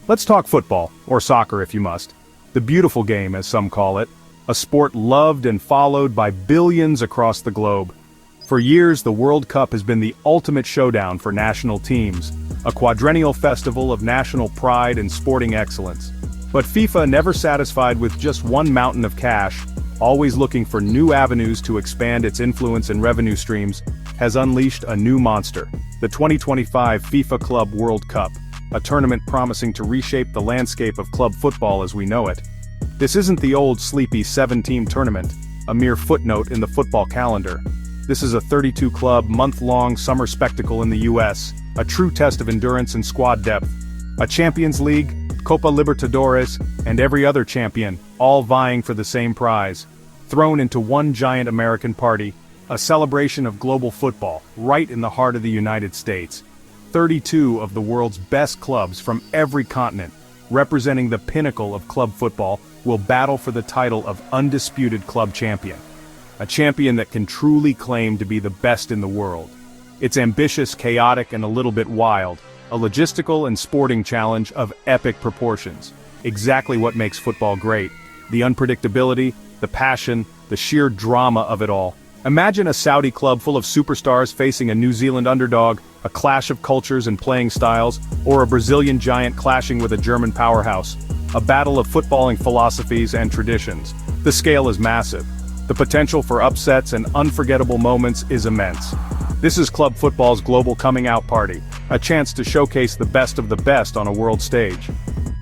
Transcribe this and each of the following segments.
Let's talk football, or soccer if you must. The beautiful game, as some call it. A sport loved and followed by billions across the globe. For years, the World Cup has been the ultimate showdown for national teams, a quadrennial festival of national pride and sporting excellence. But FIFA, never satisfied with just one mountain of cash, always looking for new avenues to expand its influence and revenue streams, has unleashed a new monster, the 2025 FIFA Club World Cup, a tournament promising to reshape the landscape of club football as we know it. This isn't the old sleepy 7-team tournament, a mere footnote in the football calendar. This is a 32-club, month-long summer spectacle in the US, a true test of endurance and squad depth. A Champions League, Copa Libertadores, and every other champion, all vying for the same prize. Thrown into one giant American party, a celebration of global football, right in the heart of the United States. 32 of the world's best clubs from every continent, representing the pinnacle of club football, will battle for the title of undisputed club champion. A champion that can truly claim to be the best in the world. It's ambitious, chaotic, and a little bit wild, a logistical and sporting challenge of epic proportions. Exactly what makes football great. The unpredictability, the passion, the sheer drama of it all. Imagine a Saudi club full of superstars facing a New Zealand underdog, a clash of cultures and playing styles, or a Brazilian giant clashing with a German powerhouse. A battle of footballing philosophies and traditions. The scale is massive. The potential for upsets and unforgettable moments is immense. This is club football's global coming out party, a chance to showcase the best of the best on a world stage.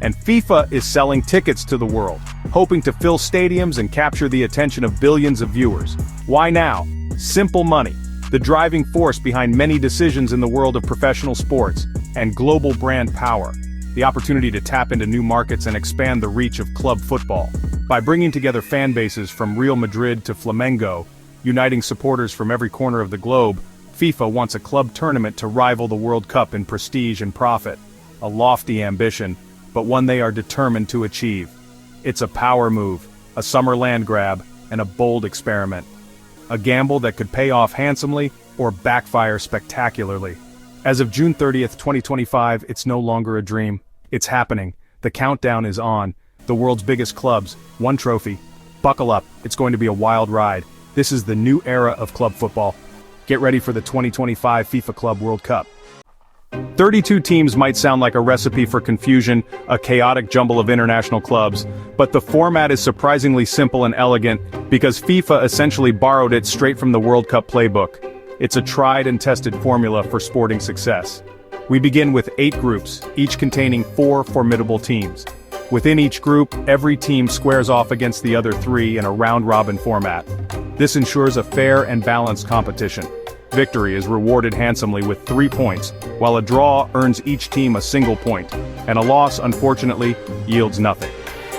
And FIFA is selling tickets to the world, hoping to fill stadiums and capture the attention of billions of viewers. Why now? Simple money, the driving force behind many decisions in the world of professional sports, and global brand power. The opportunity to tap into new markets and expand the reach of club football. By bringing together fan bases from Real Madrid to Flamengo, uniting supporters from every corner of the globe, FIFA wants a club tournament to rival the World Cup in prestige and profit. A lofty ambition, but one they are determined to achieve. It's a power move, a summer land grab, and a bold experiment. A gamble that could pay off handsomely or backfire spectacularly. As of June 30th, 2025, it's no longer a dream. It's happening. The countdown is on. The world's biggest clubs, one trophy. Buckle up, it's going to be a wild ride. This is the new era of club football. Get ready for the 2025 FIFA Club World Cup. 32 teams might sound like a recipe for confusion, a chaotic jumble of international clubs, but the format is surprisingly simple and elegant because FIFA essentially borrowed it straight from the World Cup playbook. It's a tried and tested formula for sporting success. We begin with 8 groups, each containing 4 formidable teams. Within each group, every team squares off against the other 3 in a round-robin format. This ensures a fair and balanced competition. Victory is rewarded handsomely with 3 points, while a draw earns each team a single point, and a loss, unfortunately, yields nothing.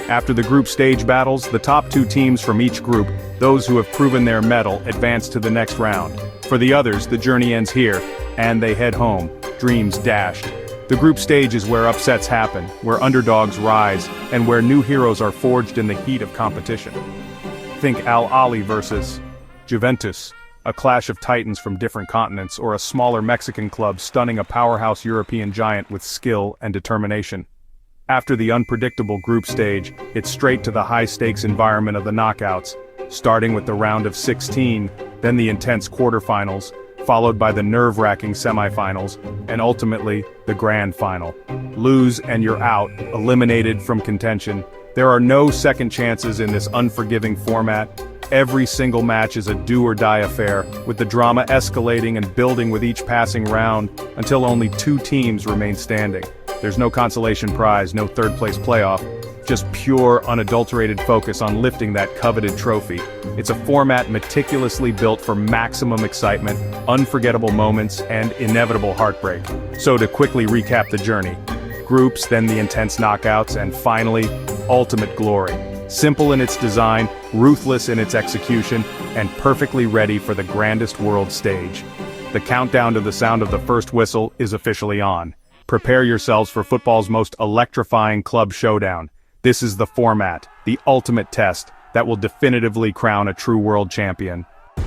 After the group stage battles, the top 2 teams from each group, those who have proven their mettle, advance to the next round. For the others, the journey ends here, and they head home, dreams dashed. The group stage is where upsets happen, where underdogs rise, and where new heroes are forged in the heat of competition. Think Al Ahly versus Juventus, a clash of titans from different continents, or a smaller Mexican club stunning a powerhouse European giant with skill and determination. After the unpredictable group stage, it's straight to the high-stakes environment of the knockouts, starting with the round of 16, then the intense quarterfinals, followed by the nerve-wracking semifinals, and ultimately, the grand final. Lose and you're out, eliminated from contention. There are no second chances in this unforgiving format. Every single match is a do-or-die affair, with the drama escalating and building with each passing round, until only 2 teams remain standing. There's no consolation prize, no third-place playoff, just pure, unadulterated focus on lifting that coveted trophy. It's a format meticulously built for maximum excitement, unforgettable moments, and inevitable heartbreak. So to quickly recap the journey, groups, then the intense knockouts, and finally, ultimate glory. Simple in its design, ruthless in its execution, and perfectly ready for the grandest world stage. The countdown to the sound of the first whistle is officially on. Prepare yourselves for football's most electrifying club showdown. This is the format, the ultimate test, that will definitively crown a true world champion.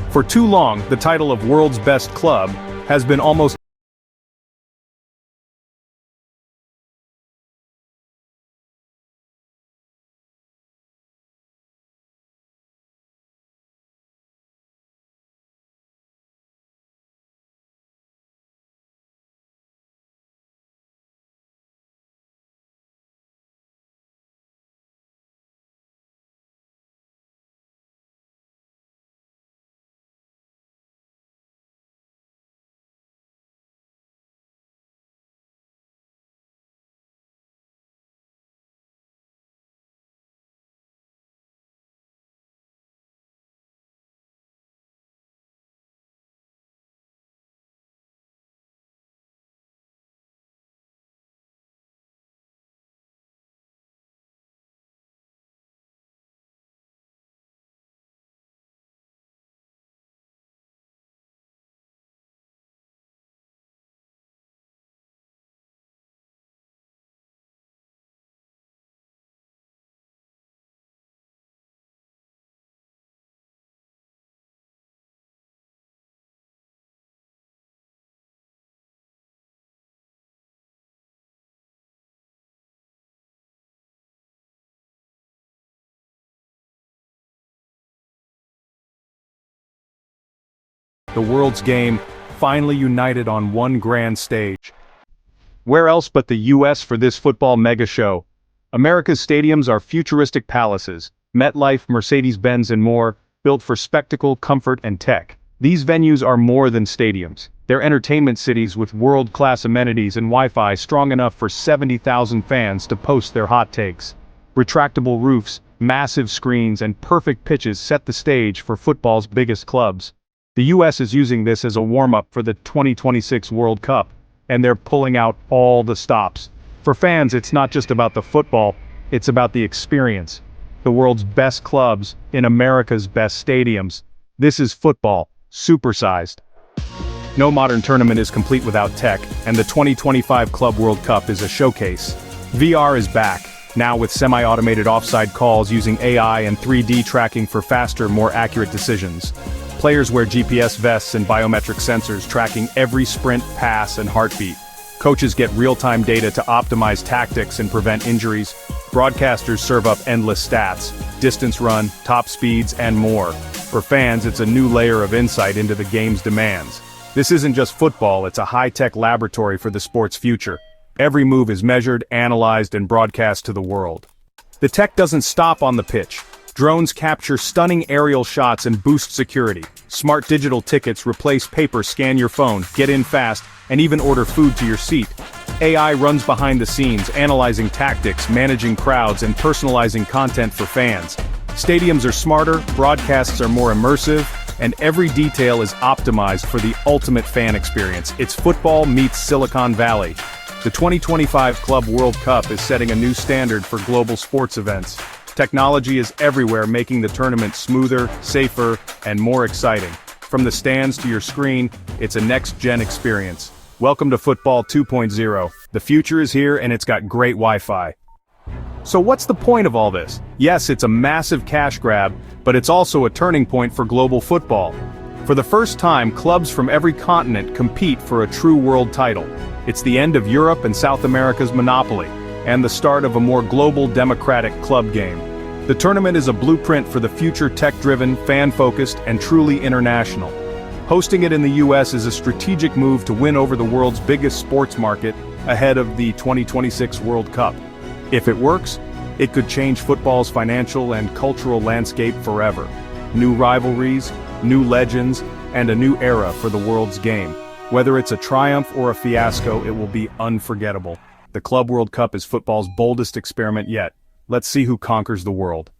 For too long, the title of world's best club has been almost the world's game, finally united on one grand stage. Where else but the US for this football mega show? America's stadiums are futuristic palaces, MetLife, Mercedes-Benz and more, built for spectacle, comfort and tech. These venues are more than stadiums. They're entertainment cities with world-class amenities and Wi-Fi strong enough for 70,000 fans to post their hot takes. Retractable roofs, massive screens and perfect pitches set the stage for football's biggest clubs. The US is using this as a warm-up for the 2026 World Cup, and they're pulling out all the stops. For fans, it's not just about the football, it's about the experience. The world's best clubs in America's best stadiums. This is football, supersized. No modern tournament is complete without tech, and the 2025 Club World Cup is a showcase. VR is back, now with semi-automated offside calls using AI and 3D tracking for faster, more accurate decisions. Players wear GPS vests and biometric sensors tracking every sprint, pass, and heartbeat. Coaches get real-time data to optimize tactics and prevent injuries. Broadcasters serve up endless stats, distance run, top speeds, and more. For fans, it's a new layer of insight into the game's demands. This isn't just football, it's a high-tech laboratory for the sport's future. Every move is measured, analyzed, and broadcast to the world. The tech doesn't stop on the pitch. Drones capture stunning aerial shots and boost security. Smart digital tickets replace paper, scan your phone, get in fast, and even order food to your seat. AI runs behind the scenes, analyzing tactics, managing crowds, and personalizing content for fans. Stadiums are smarter, broadcasts are more immersive, and every detail is optimized for the ultimate fan experience. It's football meets Silicon Valley. The 2025 Club World Cup is setting a new standard for global sports events. Technology is everywhere, making the tournament smoother, safer, and more exciting. From the stands to your screen, it's a next-gen experience. Welcome to Football 2.0. The future is here and it's got great Wi-Fi. So what's the point of all this? Yes, it's a massive cash grab, but it's also a turning point for global football. For the first time, clubs from every continent compete for a true world title. It's the end of Europe and South America's monopoly, and the start of a more global democratic club game. The tournament is a blueprint for the future tech-driven, fan-focused, and truly international. Hosting it in the US is a strategic move to win over the world's biggest sports market ahead of the 2026 World Cup. If it works, it could change football's financial and cultural landscape forever. New rivalries, new legends, and a new era for the world's game. Whether it's a triumph or a fiasco, it will be unforgettable. The Club World Cup is football's boldest experiment yet. Let's see who conquers the world.